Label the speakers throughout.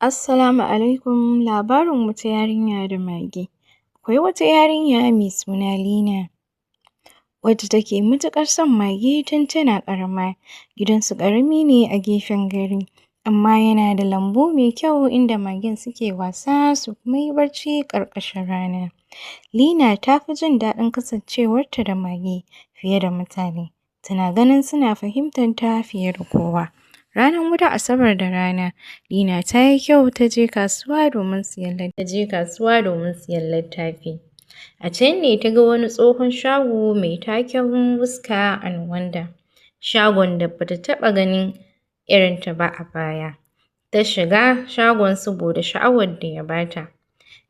Speaker 1: Assalamu alaikum, labarin wata yarinya da mage. Akwai wata yarinya mai suna Lina wadda take matuƙar son mage tun tana ƙarama. Gidansu ƙarami ne a gefen gari, amma yana da lambu mai kyau inda magen suke wasa su kuma yi barci ƙarƙashin rana. Lina ta fi jin daɗin kasancewarta da mage fiye da mutane. Tana ganin suna fahimtar ta fiye da kowa. Ranar wata Asabar da rana, Lina ta yi kyau ta je kasuwa domin siyan littafi. A can ne ta ga wani tsohon shago mai taken Wuska and Wanda, shagon da bata taɓa ganin irinta ba a baya. Ta shiga shagon saboda sha'awar da ya bata.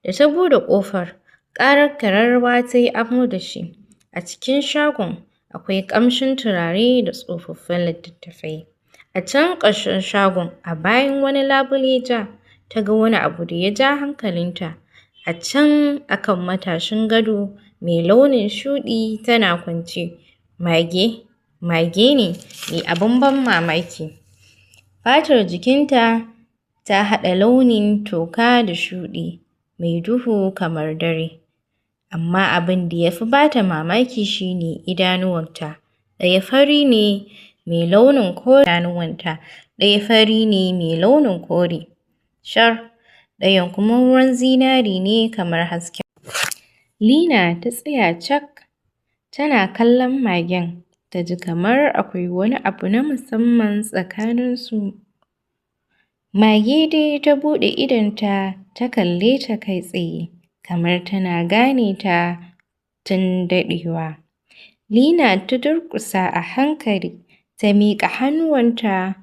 Speaker 1: Da ta buɗe ƙofar, ƙarar ƙararrawa ta yi amo da shi. A cikin shagon akwai ƙamshin turare da tsofaffin littattafai. A can ƙarshen shagon, a bayan wani labule ja, ta ga wani abu da ya ja hankalinta. A can akan matashin gado mai launin shuɗi tana kwance. Mage ne mai abin ban mamaki. Fatar jikinta ta haɗa launin toka da shuɗi mai duhu kamar dare. Amma abin da ya fi bata mamaki shi ne idanuwanta. Ɗaya fari ne mai launin kore shar, ɗayan kuma ruwan zinari ne kamar hasken. Lina ta tsaya cak tana kallon magen, ta ji kamar akwai wani abu na musamman tsakaninsu. Mage dai ta buɗe idonta ta kalle ta kai tsaye, kamar tana gane ta tun daɗewa. Lina ta durƙusa a hankali, ta miƙa hannuwanta